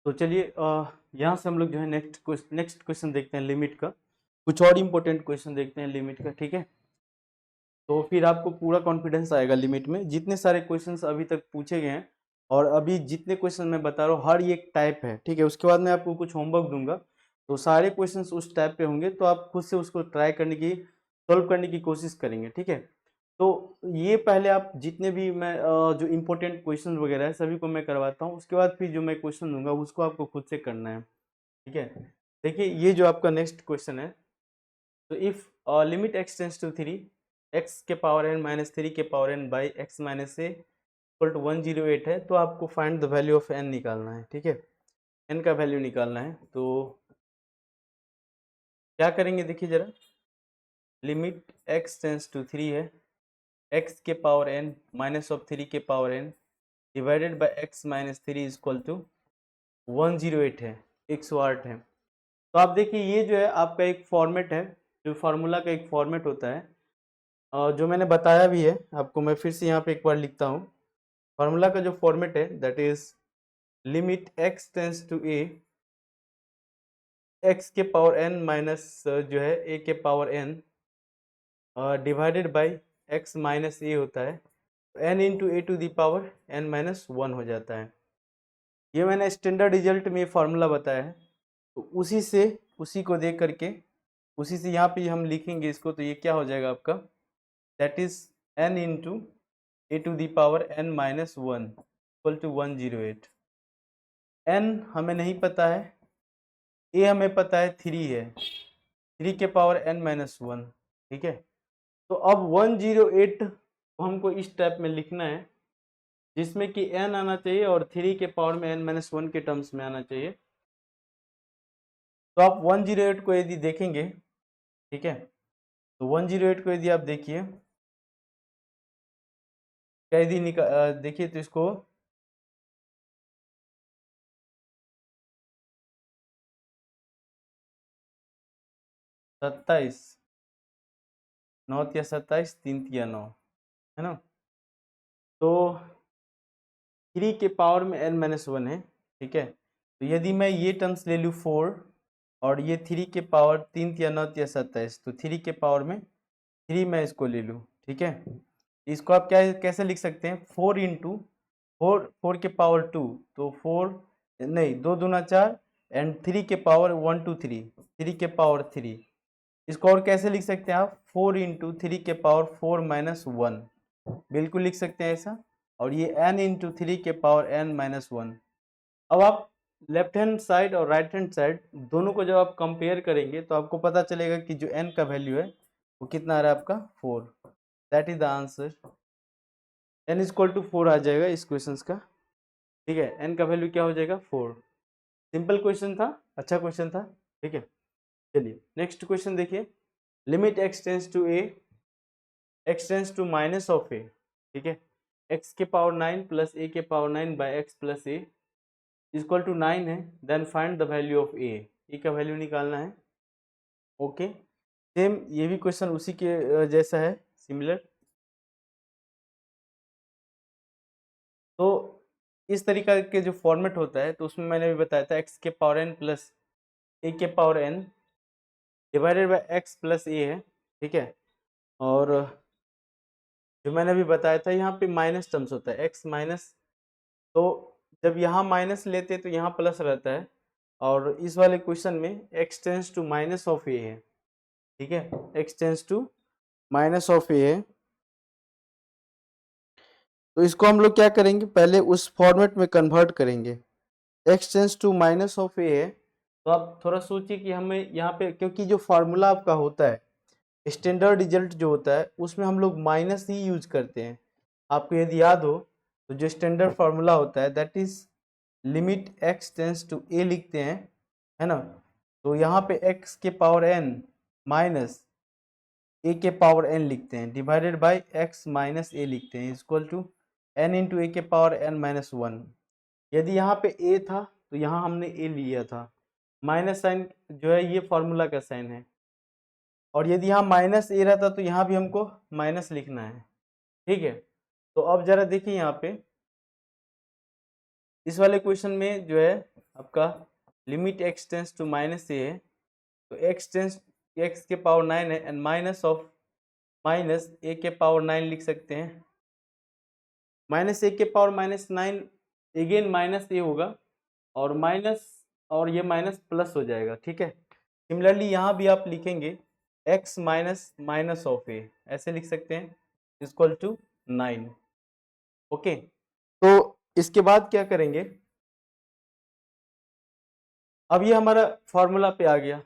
तो चलिए यहाँ से हम लोग जो है नेक्स्ट क्वेश्चन देखते हैं लिमिट का। कुछ और इम्पोर्टेंट क्वेश्चन देखते हैं लिमिट का, ठीक है। तो फिर आपको पूरा कॉन्फिडेंस आएगा लिमिट में। जितने सारे क्वेश्चंस अभी तक पूछे गए हैं और अभी जितने क्वेश्चन मैं बता रहा हूँ हर एक टाइप है, ठीक है। उसके बाद मैं आपको कुछ होमवर्क दूंगा, तो सारे क्वेश्चंस उस टाइप पे होंगे, तो आप खुद से उसको ट्राई करने की, सॉल्व करने की कोशिश करेंगे, ठीक है। तो ये पहले आप जितने भी मैं जो इम्पोर्टेंट क्वेश्चन वगैरह है सभी को मैं करवाता हूँ। उसके बाद फिर जो मैं क्वेश्चन दूंगा उसको आपको खुद से करना है, ठीक है। देखिए ये जो आपका नेक्स्ट क्वेश्चन है, तो if limit x tends to 3, x के पावर n माइनस 3 के power n by x minus a equal to 108 है, तो आपको find the value of n निकालना है, ठीक है। n का वैल्यू निकालना है, तो क्या करेंगे देखिए जरा। लिमिट x टेंस टू 3 है, x के पावर n माइनस ऑफ 3 के power n divided by x minus 3 is equal to 108 है, 108 है। तो आप देखिए ये जो है आपका एक फॉर्मेट है, जो फार्मूला का एक फॉर्मेट होता है, जो मैंने बताया भी है आपको। मैं फिर से यहाँ पे एक बार लिखता हूँ। फार्मूला का जो फॉर्मेट है that is limit x tends to a, x के पावर n माइनस जो है a के power n divided by x minus a होता है, n into a to the power n minus 1 हो जाता है। ये मैंने स्टैंडर्ड रिजल्ट में फार्मूला बताया है, तो उसी को देख करके उसी से यहाँ पे हम लिखेंगे इसको, तो ये क्या हो जाएगा आपका, that is n into a to the power n minus 1 equal to 108। n हमें नहीं पता है, a हमें पता है 3 है, 3 के पावर n माइनस 1, ठीक है। तो अब 108 हमको इस टाइप में लिखना है जिसमें कि n आना चाहिए और 3 के पावर में n माइनस 1 के टर्म्स में आना चाहिए। तो आप 108 को यदि देखेंगे, ठीक है, तो 108 को यदि आप देखिए, क्या यदि देखिए तो इसको 27 9 या 27 3 या 9 है ना। तो 3 के पावर में n माइनस 1 है, ठीक है। तो यदि मैं ये टर्म्स ले लूँ 4 और ये 3 के पावर 3 या 9 या 27, तो 3 के पावर में 3 मैं इसको ले लूँ, ठीक है। इसको आप क्या कैसे लिख सकते हैं, 4 इंटू 4 के पावर 2, तो 4 नहीं 2 दूना 4 एंड 3 के पावर 1 2 3, 3 के पावर 3। इसको और कैसे लिख सकते हैं आप, 4 इंटू 3 के पावर 4 माइनस 1, बिल्कुल लिख सकते हैं ऐसा। और ये n इंटू 3 के पावर n माइनस 1। अब आप लेफ्ट हैंड साइड और राइट हैंड साइड दोनों को जब आप कंपेयर करेंगे तो आपको पता चलेगा कि जो n का वैल्यू है वो कितना आ रहा है आपका 4। That is the answer, n is equal to 4 आ जाएगा इस क्वेश्चन का, ठीक है। n का वैल्यू क्या हो जाएगा 4। सिंपल क्वेश्चन था, अच्छा क्वेश्चन था, ठीक है। चलिए नेक्स्ट क्वेश्चन देखिए। Limit x tends to a, x tends to minus of a, ठीक है। x के पावर 9 प्लस a के power 9 by x plus a equal to 9 है, then find the value of a का वैल्यू निकालना है। Okay, same ये भी क्वेश्चन उसी के जैसा है, सिमिलर। तो इस तरीका के जो फॉर्मेट होता है तो उसमें मैंने भी बताया था x के पावर n प्लस a के power n divided by x plus a है, ठीक है। और जो मैंने अभी बताया था यहाँ पे माइनस टर्म्स होता है x माइनस, तो जब यहाँ माइनस लेते तो यहाँ प्लस रहता है। और इस वाले क्वेश्चन में x tends to minus of a है, ठीक है। x tends to minus of a है, तो इसको हम लोग क्या करेंगे, पहले उस फॉर्मेट में कन्वर्ट करेंगे। x tends to minus of a है, तो आप थोड़ा सोचिए कि हमें यहाँ पे, क्योंकि जो फार्मूला आपका होता है स्टैंडर्ड रिजल्ट जो होता है उसमें हम लोग माइनस ही यूज करते हैं। आपको यदि याद हो तो जो स्टैंडर्ड फार्मूला होता है that is limit x tends to a लिखते हैं, है ना। तो यहाँ पे x के पावर n माइनस a के पावर n लिखते हैं divided by x minus a लिखते हैं इक्वल टू n इंटू ए के पावर n माइनस 1। यदि यहाँ पे a था तो यहाँ हमने a लिया था, माइनस साइन जो है ये फार्मूला का साइन है। और यदि यहाँ माइनस ए रहता तो यहाँ भी हमको माइनस लिखना है, ठीक है। तो अब जरा देखिए यहाँ पे इस वाले क्वेश्चन में जो है आपका limit x tends to minus a है, तो x के पावर 9 है and minus of minus a के पावर 9 लिख सकते हैं। माइनस ए के power minus 9 again minus a होगा और माइनस और ये माइनस प्लस हो जाएगा, ठीक है। सिमिलरली यहाँ भी आप लिखेंगे x माइनस माइनस ऑफ ए, ऐसे लिख सकते हैं, इक्वल टू 9। ओके, तो इसके बाद क्या करेंगे, अब ये हमारा फॉर्मूला पे आ गया।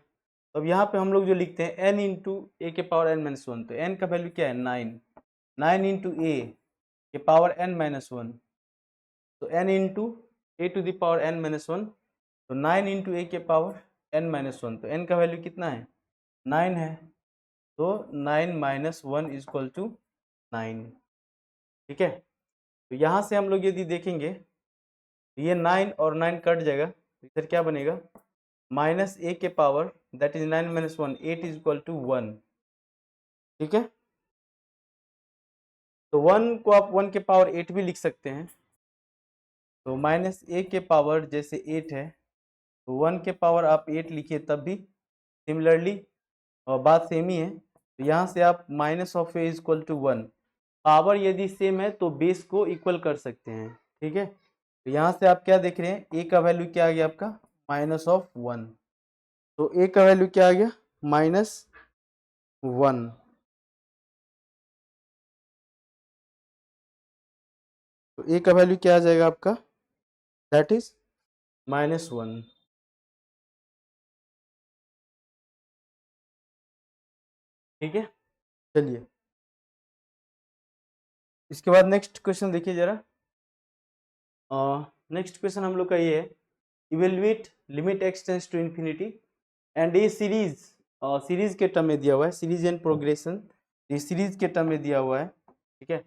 अब यहाँ पे हम लोग जो लिखते हैं n इंटू ए के पावर n माइनस 1, तो n का वैल्यू क्या है 9, 9 इंटू ए के पावर n माइनस 1, तो n into a to the power n minus 1, तो 9 इंटू ए के पावर n माइनस 1, तो n का वैल्यू कितना है 9 है, तो 9 माइनस 1 इज इक्वल टू 9, ठीक है। तो यहाँ से हम लोग यदि देखेंगे ये 9 और 9 कट जाएगा, तो इधर क्या बनेगा माइनस ए के power that is 9 minus 1, 8 is equal to 1, ठीक है। तो 1 को आप 1 के पावर 8 भी लिख सकते हैं, तो माइनस ए के पावर जैसे 8 है तो 1 के पावर आप 8 लिखिए तब भी सिमिलरली और बात सेम ही है। तो यहाँ से आप minus of a is equal to 1, power यदि सेम है तो बेस को इक्वल कर सकते हैं, ठीक है। तो यहाँ से आप क्या देख रहे हैं, ए का वैल्यू क्या आ गया आपका माइनस ऑफ 1, तो ए का वैल्यू क्या आ गया माइनस 1, तो ए का वैल्यू क्या आ जाएगा आपका दैट इज माइनस 1, ठीक है। चलिए इसके बाद नेक्स्ट क्वेश्चन देखिए जरा। नेक्स्ट क्वेश्चन हम लोग का ये है, evaluate limit x tends to infinity and ये सीरीज सीरीज के टर्म में दिया हुआ है, सीरीज एंड प्रोग्रेशन, ये सीरीज के टर्म में दिया हुआ है, ठीक है।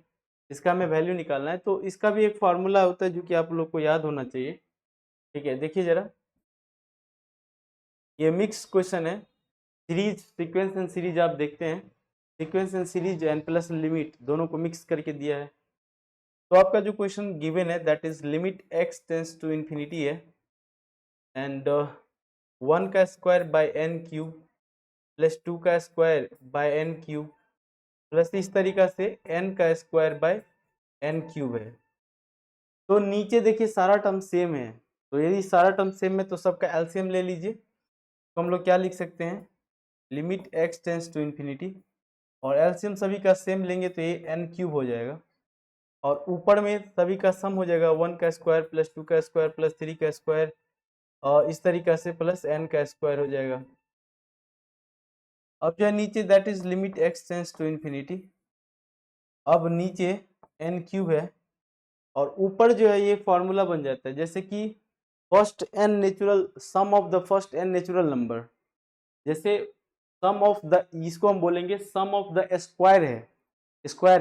इसका हमें वैल्यू निकालना है, तो इसका भी एक फार्मूला होता है जो कि आप लोग को याद होना चाहिए, ठीक है। देखिए जरा, ये मिक्स क्वेश्चन है, सीरीज सीक्वेंस एंड सीरीज आप देखते हैं, sequence and series and plus limit दोनों को मिक्स करके दिया है। तो आपका जो क्वेश्चन गिवन है that is limit x tends to infinity है एंड 1 का square by n cube plus 2 का square by n cube plus इस तरीका से n का स्क्वायर बाय n क्यूब है। तो नीचे देखिए सारा टर्म सेम है, तो यदि सारा टर्म सेम है तो सबका एलसीएम ले लीजिए, तो हम लोग क्या लिख सकते हैं limit x tends to infinity, और एलसीएम सभी का सेम लेंगे तो ये n क्यूब हो जाएगा, और ऊपर में सभी का सम हो जाएगा 1 का स्क्वायर प्लस 2 का स्क्वायर प्लस 3 का स्क्वायर और इस तरीका से प्लस n का स्क्वायर हो जाएगा। अब जो है नीचे that is limit x tends to infinity, अब नीचे n क्यूब है और ऊपर जो है ये फॉर्मूला बन जाता है, जैसे कि first n natural sum of the first n natural number, जैसे सम ऑफ द, इसको हम बोलेंगे सम ऑफ द स्क्वायर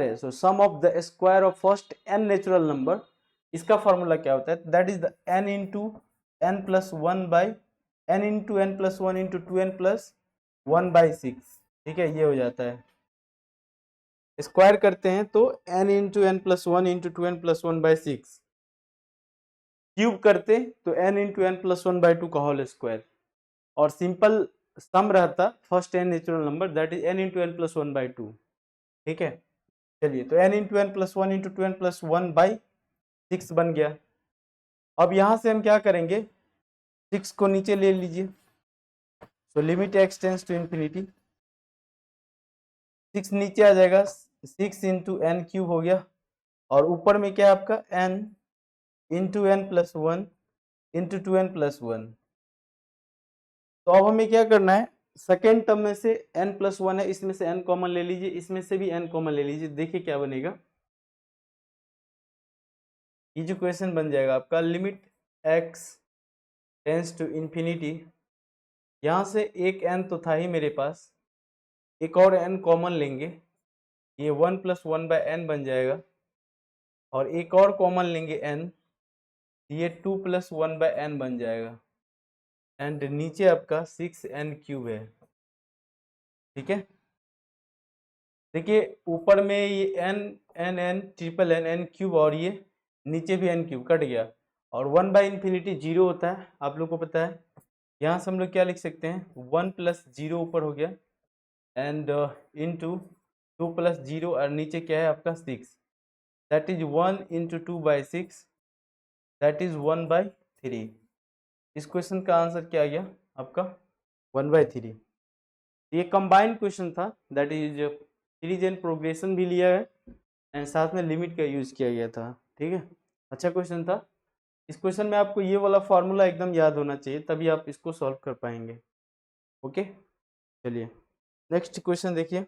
है, so sum of the square of first n natural number, इसका फॉर्मूला क्या होता है that is the n into n plus 1 by n into n plus 1 into 2n plus 1 by 6, ठीक है। ये हो जाता है, स्क्वायर करते हैं तो n into n plus 1 into 2n plus 1 by 6, cube करते तो n into n plus 1 by 2 का होल स्क्वायर, और सिंपल सम रहता first n natural number that is n into n plus 1 by 2, ठीक है। चलिए तो n into n plus 1 into 2n plus 1 by 6 बन गया। अब यहाँ से हम क्या करेंगे 6 को नीचे ले लीजिए, so limit x tends to infinity, 6 नीचे आ जाएगा, 6 इंटू n क्यूब हो गया, और ऊपर में क्या है आपका n into n plus 1 into 2n plus 1। तो अब हमें क्या करना है, सेकेंड टर्म में से n प्लस 1 है, इसमें से n कॉमन ले लीजिए, इसमें से भी n कॉमन ले लीजिए, देखिए क्या बनेगा, ये जो क्वेश्चन बन जाएगा आपका limit x tends to infinity, यहाँ से एक n तो था ही मेरे पास, एक और n कॉमन लेंगे, ये 1 प्लस 1 बाय n बन जाएगा, और एक और कॉमन लेंगे n, ये 2 प्लस 1 बाय n बन जाएगा, एंड नीचे आपका 6n क्यूब है, ठीक है। देखिए ऊपर में ये n n n triple n n cube और ये नीचे भी n क्यूब कट गया, और 1/∞ 0 होता है, आप लोग को पता है। यहाँ से हम लोग क्या लिख सकते हैं, 1 + 0 ऊपर हो गया एंड इंटू 2 + 0 और नीचे क्या है आपका 6, दैट इज 1 × 2/6, दैट इज 1/3। इस क्वेश्चन का आंसर क्या आ गया आपका 1/3। ये कंबाइंड क्वेश्चन था, that is series and progression भी लिया है एंड साथ में लिमिट का यूज किया गया था। ठीक है, अच्छा क्वेश्चन था। इस क्वेश्चन में आपको ये वाला फॉर्मूला एकदम याद होना चाहिए, तभी आप इसको सॉल्व कर पाएंगे। ओके, चलिए नेक्स्ट क्वेश्चन देखिए।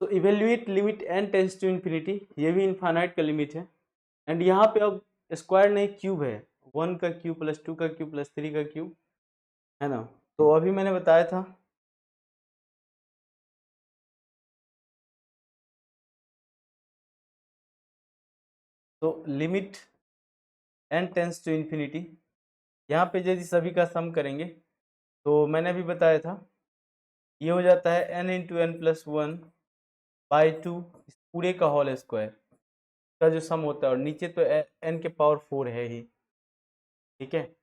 तो evaluate limit n tends to infinity, ये भी इनफाइनाइट का लिमिट है एंड यहाँ पे अब स्क्वायर नहीं क्यूब है, 1 का क्यूब प्लस 2 का क्यूब प्लस 3 का क्यूब है ना। तो अभी मैंने बताया था तो limit n tends to infinity, यहाँ पे यदि सभी का सम करेंगे तो मैंने अभी बताया था ये हो जाता है n × n+1/2 इस पूरे का होल स्क्वायर का जो सम होता है, और नीचे तो n के पावर 4 है ही। ठीक है,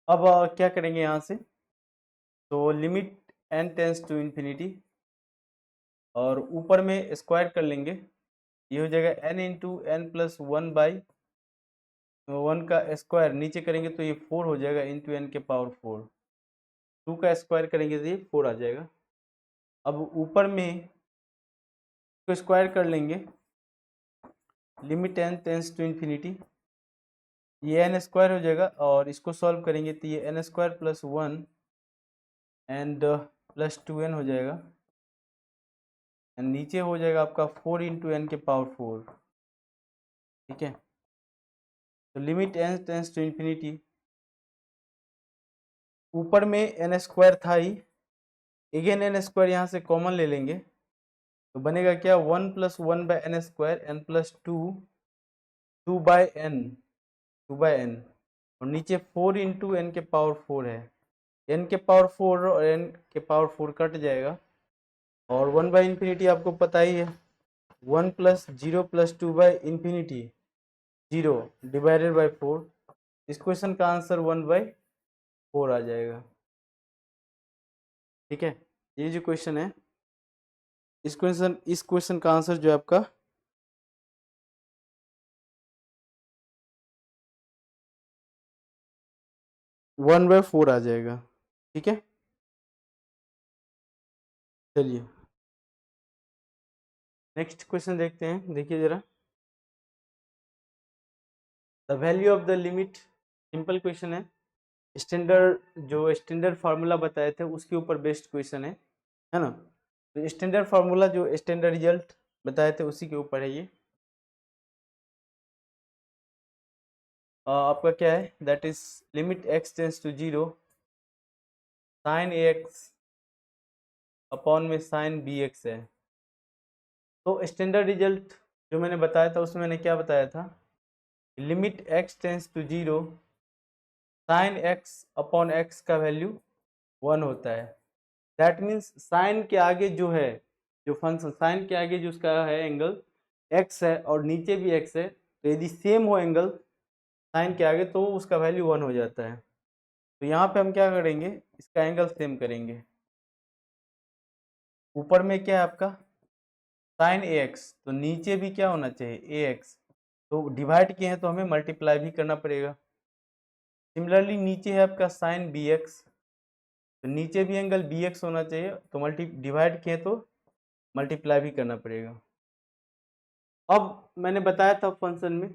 अब क्या करेंगे यहाँ से, तो limit n tends to infinity और ऊपर में स्क्वायर कर लेंगे, ये हो जाएगा n × n+1/1 का स्क्वायर, नीचे करेंगे तो ये 4 हो जाएगा इंटू n के पावर 4, 2 का स्क्वायर करेंगे तो ये 4 आ जाएगा। अब ऊपर में तो स्क्वायर कर लेंगे, limit n tends to infinity, ये n स्क्वायर हो जाएगा और इसको सॉल्व करेंगे तो ये n² + 1 एंड +2n हो जाएगा एंड नीचे हो जाएगा आपका 4 × n के पावर 4। ठीक है, तो limit n tends to infinity, ऊपर में n² था ही, अगेन n² यहाँ से कॉमन ले लेंगे तो बनेगा क्या 1 + 1/n² n + 2/n और नीचे 4 × n के पावर 4 है, n के पावर 4 और n के पावर 4 कट जाएगा और 1/∞ आपको पता ही है, 1 + 0 + 2/∞ 0 डिवाइडेड बाय 4। इस क्वेश्चन का आंसर 1/4 आ जाएगा। ठीक है, ये जो क्वेश्चन है इस क्वेश्चन का आंसर जो है आपका 1/4 आ जाएगा। ठीक है, चलिए नेक्स्ट क्वेश्चन देखते हैं, देखिए जरा। The value of the limit, simple question है, स्टैंडर्ड फार्मूला बताए थे उसके ऊपर बेस्ड क्वेश्चन है ना। तो स्टैंडर्ड फार्मूला जो स्टैंडर्ड रिजल्ट बताए थे उसी के ऊपर है ये। आपका क्या है, that is limit x tends to 0 sin ax upon में sin bx है। तो स्टैंडर्ड रिजल्ट जो मैंने बताया था उसमें मैंने क्या बताया था, limit x tends to 0 sin x upon x का वैल्यू 1 होता है। दैट मीन्स साइन के आगे जो है, जो फंक्शन साइन के आगे जो उसका है एंगल x है और नीचे भी x है, तो यदि सेम हो एंगल साइन के आगे तो उसका वैल्यू 1 हो जाता है। तो यहाँ पे हम क्या करेंगे, इसका एंगल सेम करेंगे। ऊपर में क्या है आपका साइन ax, तो नीचे भी क्या होना चाहिए ax, तो डिवाइड किए हैं तो हमें मल्टीप्लाई भी करना पड़ेगा। सिमिलरली नीचे है आपका साइन bx, तो नीचे भी एंगल bx होना चाहिए, तो डिवाइड किए तो मल्टीप्लाई भी करना पड़ेगा। अब मैंने बताया था फंक्शन में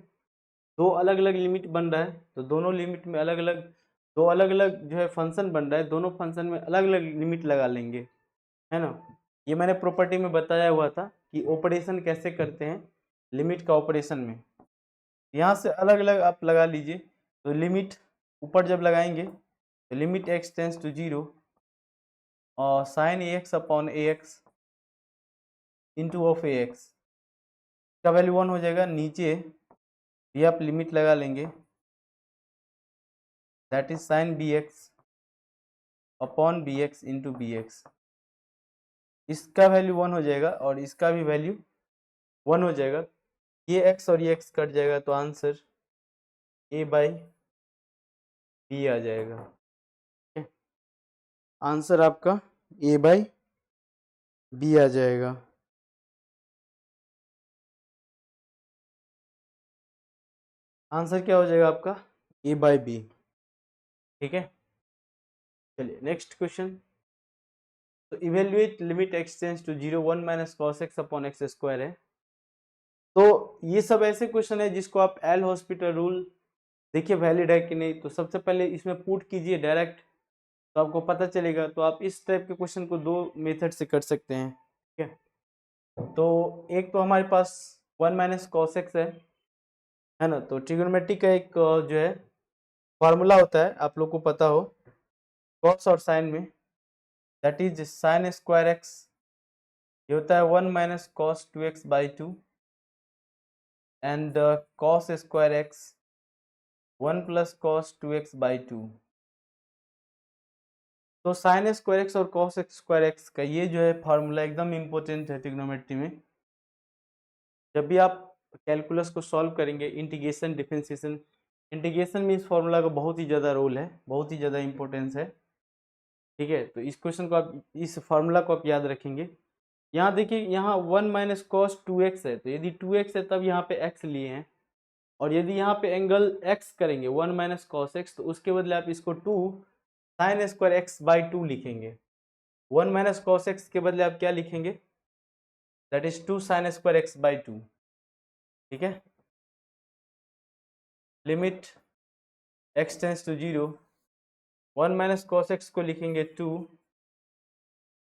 दो अलग अलग लिमिट बन रहा है, तो दोनों लिमिट में दो अलग अलग जो है फंक्शन बन रहा है, दोनों फंक्शन में अलग अलग लिमिट लगा लेंगे, है ना। ये मैंने प्रॉपर्टी में बताया हुआ था कि ऑपरेशन कैसे करते हैं लिमिट का ऑपरेशन में। यहाँ से अलग अलग आप लगा लीजिए, तो लिमिट ऊपर जब लगाएंगे तो लिमिट x टेंड्स टू 0 और sine ax upon ax into of ax का वैल्यू 1 हो जाएगा। नीचे भी आप लिमिट लगा लेंगे, that is sine bx upon bx into bx, इसका वैल्यू 1 हो जाएगा और इसका भी वैल्यू 1 हो जाएगा, ये x और ये x कट जाएगा तो आंसर a/b आ जाएगा। आंसर आपका a/b आ जाएगा। आंसर क्या हो जाएगा आपका a/b। ठीक है, चलिए नेक्स्ट क्वेश्चन। तो evaluate limit x tends to 0 1 minus cos x upon x square है। तो ये सब ऐसे क्वेश्चन है जिसको आप एल हॉस्पिटल रूल देखिए वैलिड है कि नहीं। तो सबसे पहले इसमें पुट कीजिए डायरेक्ट, तो आपको पता चलेगा। तो आप इस टाइप के क्वेश्चन को 2 मेथड से कर सकते हैं। ठीक है, तो एक तो हमारे पास 1 माइनस कॉस एक्स है ना। तो ट्रिग्नोमेट्री का एक जो है फॉर्मूला होता है, आप लोग को पता हो, कॉस और साइन में, that is sign square x, ये होता है 1 minus cos 2x by 2 and cos square x 1 plus cos 2x by 2। तो साइन स्क्वायर एक्स और कॉस स्क्वायर एक्स का ये जो है फार्मूला एकदम इम्पोर्टेंट है ट्रिग्नोमेट्री में। जब भी आप कैलकुलस को सॉल्व करेंगे, इंटीग्रेशन डिफरेंशिएशन, इंटीग्रेशन में इस फार्मूला का बहुत ही ज़्यादा रोल है, बहुत ही ज़्यादा इंपॉर्टेंस है। ठीक है, तो इस क्वेश्चन को आप, इस फार्मूला को आप याद रखेंगे। यहाँ देखिए, यहाँ 1 माइनस कॉस 2x है, तो यदि 2x है तब यहाँ पे x लिए हैं, और यदि यहाँ पे एंगल x करेंगे 1 माइनस कॉस एक्स, तो उसके बदले आप इसको 2 साइन स्क्वायर एक्स बाई 2 लिखेंगे। 1 माइनस कॉस एक्स के बदले आप क्या लिखेंगे, that is 2 sine square x by 2। ठीक है, limit x tends to 0 1 minus cos x को लिखेंगे 2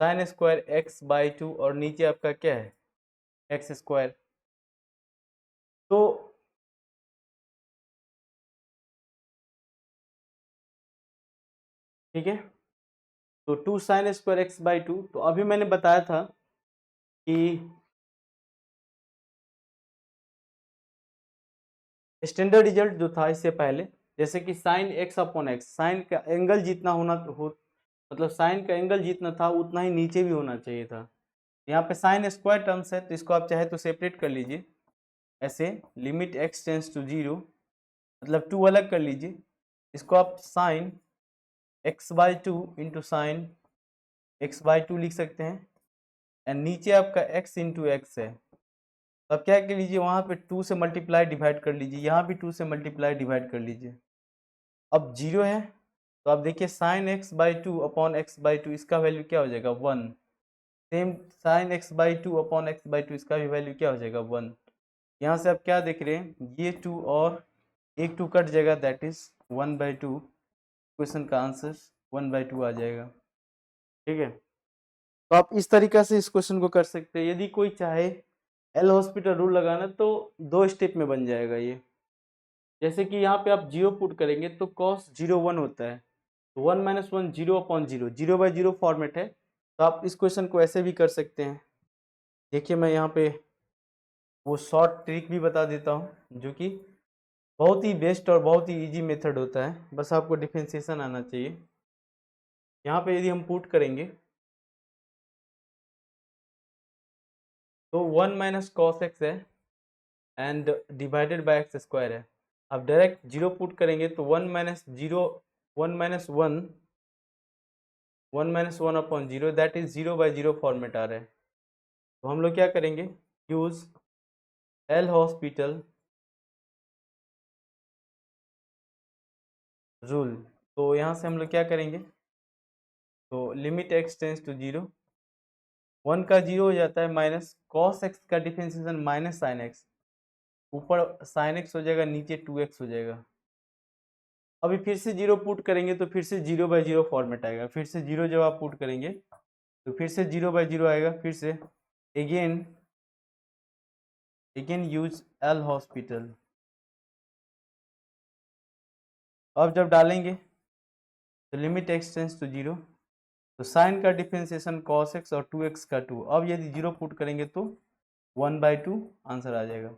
साइन स्क्वायर एक्स बाई 2, और नीचे आपका क्या है एक्स स्क्वायर। तो ठीक है, तो 2 साइन स्क्वायर एक्स बाई 2, तो अभी मैंने बताया था कि स्टैंडर्ड रिजल्ट जो था इससे पहले, जैसे कि sine x upon x, sine का एंगल जितना होना हो, मतलब साइन का एंगल जितना था उतना ही नीचे भी होना चाहिए था। यहाँ पे साइन स्क्वायर टर्म्स है, तो इसको आप चाहे तो सेपरेट कर लीजिए ऐसे, लिमिट एक्स टेंस टू 0, मतलब 2 अलग कर लीजिए, इसको आप sine x by 2 into sine x by 2 लिख सकते हैं, एंड नीचे आपका x इंटू एक्स है। तो अब क्या कर लीजिए, वहाँ पे 2 से मल्टीप्लाई डिवाइड कर लीजिए, यहाँ भी 2 से मल्टीप्लाई डिवाइड कर लीजिए। अब 0 है, तो आप देखिए sine x by 2 upon x by 2, इसका वैल्यू क्या हो जाएगा 1। Same sine x by 2 upon x by 2, इसका भी वैल्यू क्या हो जाएगा 1। यहाँ से आप क्या देख रहे हैं, ये 2 और एक 2 कट जाएगा, दैट इज 1/2। क्वेश्चन का आंसर 1/2 आ जाएगा। ठीक है, तो आप इस तरीका से इस क्वेश्चन को कर सकते हैं। यदि कोई चाहे एल हॉस्पिटल रूल लगाना तो 2 स्टेप में बन जाएगा ये। जैसे कि यहाँ पे आप 0 पुट करेंगे तो कॉस 0 1 होता है, तो 1 माइनस 1 0 अपॉन 0, 0/0 फॉर्मेट है। तो आप इस क्वेश्चन को ऐसे भी कर सकते हैं। देखिए मैं यहाँ पे वो शॉर्ट ट्रिक भी बता देता हूँ, जो कि बहुत ही बेस्ट और बहुत ही इजी मेथड होता है, बस आपको डिफरेंशिएशन आना चाहिए। यहाँ पे यदि हम पुट करेंगे तो 1 माइनस कॉस एक्स है and divided by x square है। अब डायरेक्ट 0 पुट करेंगे तो 1 minus 0 1 minus 1 1 minus 1 upon 0, that is 0/0 format आ रहा है। तो हम लोग क्या करेंगे, यूज एल हॉस्पिटल रूल। तो यहाँ से हम लोग क्या करेंगे, तो लिमिट एक्स टेंस टू 0, 1 का 0 हो जाता है, माइनस कॉस एक्स का डिफरेंशिएशन माइनस साइन एक्स, ऊपर साइन एक्स हो जाएगा, नीचे 2x हो जाएगा। अभी फिर से 0 पुट करेंगे तो फिर से 0/0 फॉर्मेट आएगा। फिर से 0 जब आप पुट करेंगे तो फिर से 0/0 आएगा। फिर से अगेन यूज एल हॉस्पिटल। अब जब डालेंगे तो लिमिट एक्स टेंस टू 0, तो साइन का डिफरेंशिएशन कॉस एक्स और 2x का 2। अब यदि 0 पुट करेंगे तो 1/2 आंसर आ जाएगा।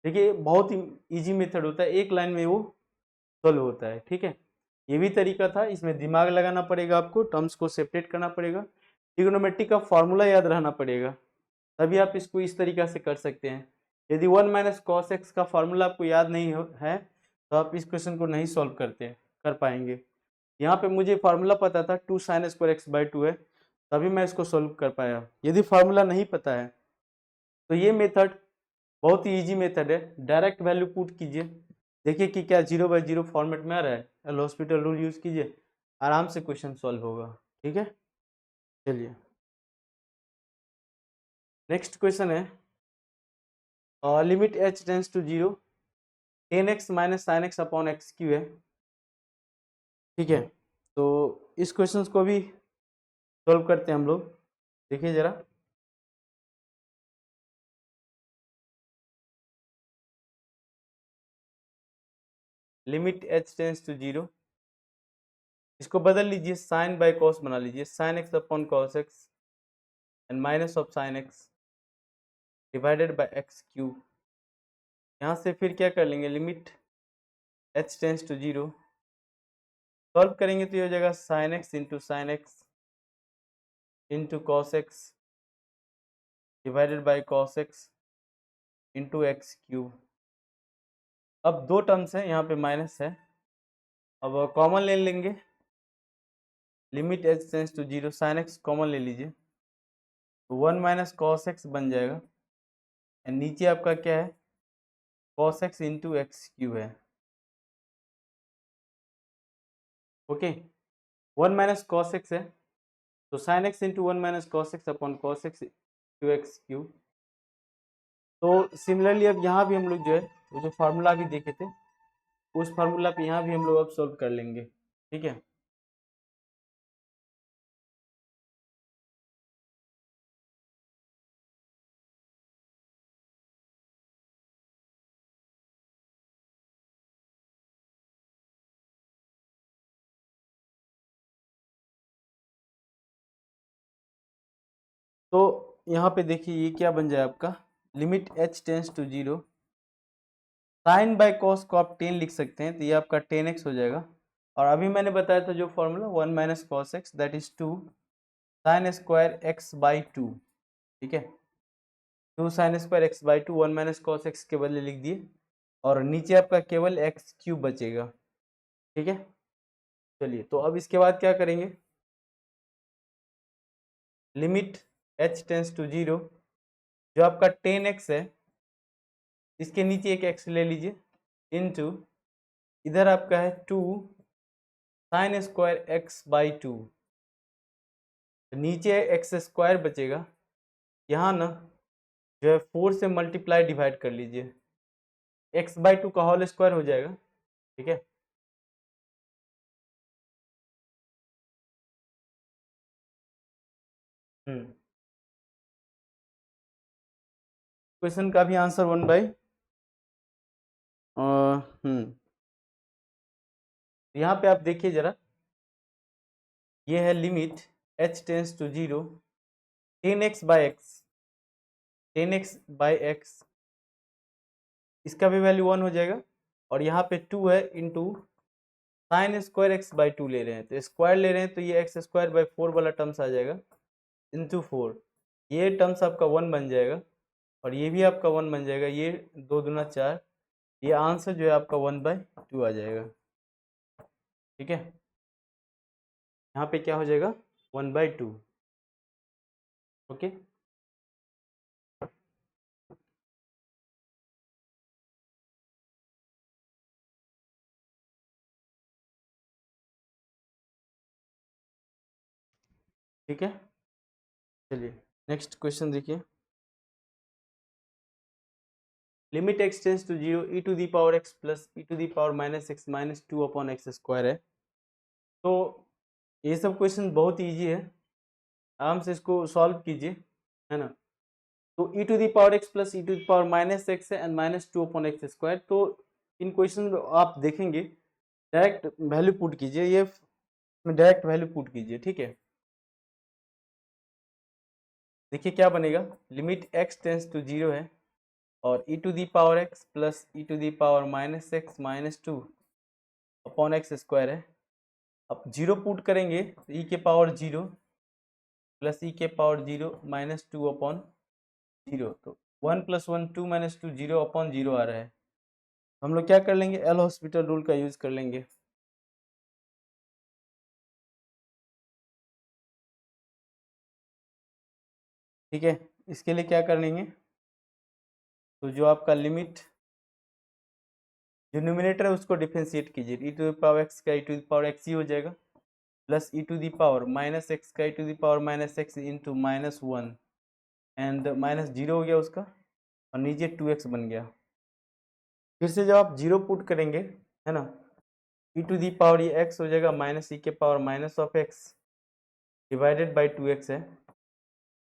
देखिए बहुत ही इजी मेथड होता है, एक लाइन में वो सोल्व होता है। ठीक है, ये भी तरीका था, इसमें दिमाग लगाना पड़ेगा, आपको टर्म्स को सेपरेट करना पड़ेगा, ट्रिग्नोमेट्री का फॉर्मूला याद रहना पड़ेगा। तभी आप इसको इस तरीका से कर सकते हैं। यदि 1 माइनस कॉस एक्स का फॉर्मूला आपको याद नहीं है तो आप इस क्वेश्चन को नहीं सॉल्व कर पाएंगे। यहाँ पे मुझे फार्मूला पता था 2 साइन स्क्वायर एक्स बाई 2 है, तभी मैं इसको सॉल्व कर पाया। यदि फार्मूला नहीं पता है तो ये मेथड बहुत ही ईजी मेथड है। डायरेक्ट वैल्यू पुट कीजिए, देखिए कि क्या 0/0 फॉर्मेट में आ रहा है। एल हॉस्पिटल रूल यूज कीजिए, आराम से क्वेश्चन सॉल्व होगा। ठीक है, चलिए नेक्स्ट क्वेश्चन है, limit h tends to 0 10x minus sine x upon x cube है। ठीक है, तो इस क्वेश्चन को भी सॉल्व करते हैं हम लोग। देखिए जरा, लिमिट h टेंस टू 0, इसको बदल लीजिए, साइन बाय कॉस बना लीजिए, sine x upon cos x and minus of sine x divided by x cube. यहाँ से फिर क्या कर लेंगे, limit h tends to 0 solve करेंगे तो ये हो जाएगा sine x into sine x into cos x divided by cos x into x cube. अब दो टर्म्स है, यहाँ पे माइनस है, अब कॉमन ले लेंगे, limit h tends to 0 sine x common ले लीजिए तो 1 माइनस कॉस एक्स बन जाएगा, एंड नीचे आपका क्या है, cos x into x cube है। ओके, 1 माइनस कॉस एक्स है तो sign x into 1 minus cos x upon cos x into x cube. तो सिमिलरली अब यहाँ भी हम लोग जो है वो जो फार्मूला भी देखे थे उस फार्मूला पे यहाँ भी हम लोग अब सॉल्व कर लेंगे। ठीक है, तो यहाँ पे देखिए ये क्या बन जाए आपका, limit h tends to 0 sine by cos को आप 10 लिख सकते हैं तो ये आपका 10x हो जाएगा। और अभी मैंने बताया था जो formula 1 minus cos x that is 2 sine square x by 2। ठीक है, 2 sine square x by 2 1 minus cos x के बदले लिख दिए और नीचे आपका केवल एक्स क्यूब बचेगा। ठीक है, चलिए तो अब इसके बाद क्या करेंगे, लिमिट h टेंस टू 0 जो आपका 10x है इसके नीचे एक x ले लीजिए इनटू इधर आपका है 2 साइन स्क्वायर एक्स बाई 2, नीचे एक्स स्क्वायर बचेगा, यहाँ ना जो है 4 से मल्टीप्लाई डिवाइड कर लीजिए, एक्स बाई 2 का होल स्क्वायर हो जाएगा। ठीक है, क्वेश्चन का भी आंसर 1 बाई यहाँ पे आप देखिए जरा, ये है limit h tends to 0 10x by x, 10x by x इसका भी वैल्यू 1 हो जाएगा और यहाँ पे 2 है into sine square x by 2 ले रहे हैं तो स्क्वायर ले रहे हैं तो ये एक्स स्क्वायर बाई 4 वाला टर्म्स आ जाएगा इंटू 4, ये टर्म्स आपका 1 बन जाएगा और ये भी आपका 1 बन जाएगा, ये 2 दूना 4, ये आंसर जो है आपका 1/2 आ जाएगा। ठीक है, यहाँ पे क्या हो जाएगा 1/2। ओके, ठीक है, चलिए नेक्स्ट क्वेश्चन देखिए, limit x tends to 0 e to the power x plus e to the power minus x minus 2 upon x square है। तो ये सब क्वेश्चन बहुत ईजी है, आराम से इसको सॉल्व कीजिए, है ना। तो e to the power x plus e to the power minus x है and minus 2 upon x square. तो इन क्वेश्चन आप देखेंगे डायरेक्ट वैल्यू पुट कीजिए, ये डायरेक्ट वैल्यू पुट कीजिए। ठीक है, देखिए क्या बनेगा, लिमिट x टेंस टू 0 है और e to the power x plus e to the power minus x minus 2 upon x square है। अब 0 पुट करेंगे तो e के पावर 0 प्लस e के पावर 0 माइनस 2 अपॉन 0, तो 1 + 1 2 - 2 0/0 आ रहा है। हम लोग क्या कर लेंगे, एल हॉस्पिटल रूल का यूज कर लेंगे। ठीक है, इसके लिए क्या कर लेंगे, तो जो आपका लिमिट जो न्यूमिनेटर है उसको डिफरेंशिएट कीजिए, e⁻x का e⁻x ही हो जाएगा, प्लस e⁻- x का e⁻−x इंटू -1 एंड -0 हो गया उसका, और नीचे 2x बन गया। फिर से जब आप 0 पुट करेंगे, है ना, ये x हो जाएगा -e⁻−(x) डिवाइडेड बाई 2x है।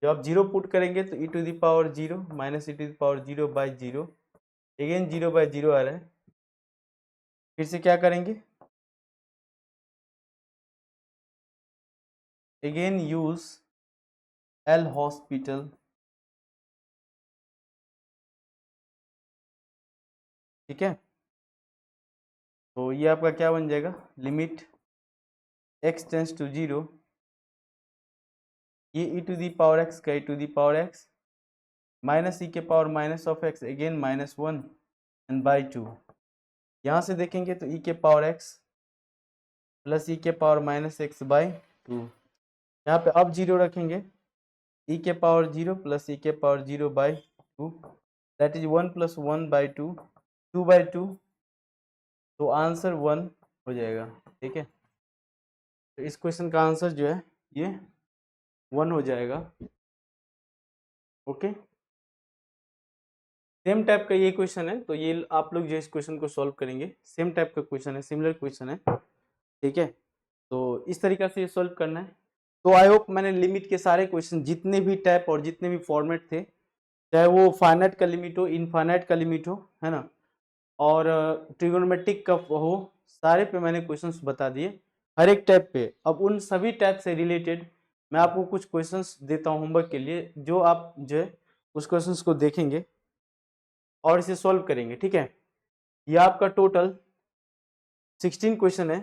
जब आप 0 पुट करेंगे तो e⁻0 माइनस e⁻0/0, अगेन 0/0 आ रहा है। फिर से क्या करेंगे, अगेन यूज एल हॉस्पिटल, ठीक है। तो ये आपका क्या बन जाएगा, लिमिट x टेंस टू 0, ये e⁻x का e⁻x minus e⁻−(x) again -1 and by 2। यहाँ से देखेंगे तो e⁻x प्लस e⁻−x बाई 2, यहाँ पे अब 0 रखेंगे, e⁻0 plus e⁻0 by 2, that is 1 + 1/2, 2/2, तो आंसर 1 हो जाएगा। ठीक है, तो इस क्वेश्चन का आंसर जो है ये 1 हो जाएगा। ओके, सेम टाइप का ये क्वेश्चन है, तो ये आप लोग जो इस क्वेश्चन को सॉल्व करेंगे, सेम टाइप का क्वेश्चन है, सिमिलर क्वेश्चन है। ठीक है, तो इस तरीका से ये सॉल्व करना है। तो आई होप मैंने लिमिट के सारे क्वेश्चन जितने भी टाइप और जितने भी फॉर्मेट थे, चाहे वो फाइनाइट का लिमिट हो, इनफाइनाइट का लिमिट हो, है ना, और ट्रिगोनोमेट्रिक का हो, सारे पे मैंने क्वेश्चंस बता दिए, हर एक टाइप पे। अब उन सभी टाइप से रिलेटेड मैं आपको कुछ क्वेश्चंस देता हूँ होमवर्क के लिए, जो आप जो है उस क्वेश्चंस को देखेंगे और इसे सॉल्व करेंगे। ठीक है, ये आपका टोटल 16 क्वेश्चन है।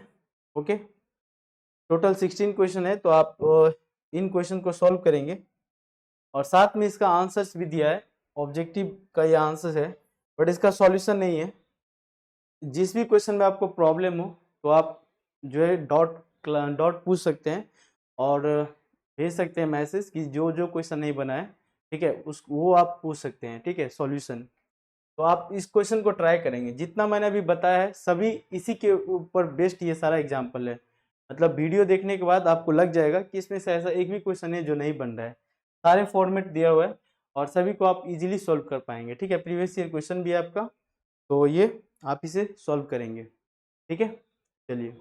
ओके, टोटल 16 क्वेश्चन है, तो आप इन क्वेश्चन को सॉल्व करेंगे, और साथ में इसका आंसर्स भी दिया है, ऑब्जेक्टिव का ये आंसर है, बट इसका सॉल्यूशन नहीं है। जिस भी क्वेश्चन में आपको प्रॉब्लम हो तो आप जो है डॉट पूछ सकते हैं, और भेज सकते हैं मैसेज कि जो जो क्वेश्चन नहीं बना है, ठीक है, उस वो आप पूछ सकते हैं। ठीक है, सॉल्यूशन। तो आप इस क्वेश्चन को ट्राई करेंगे, जितना मैंने अभी बताया है सभी इसी के ऊपर बेस्ड ये सारा एग्जाम्पल है। मतलब वीडियो देखने के बाद आपको लग जाएगा कि इसमें से ऐसा एक भी क्वेश्चन है जो नहीं बन रहा है, सारे फॉर्मेट दिया हुआ है और सभी को आप इजीली सॉल्व कर पाएंगे। ठीक है, प्रीवियस ईयर क्वेश्चन भी है आपका, तो ये आप इसे सॉल्व करेंगे। ठीक है, चलिए।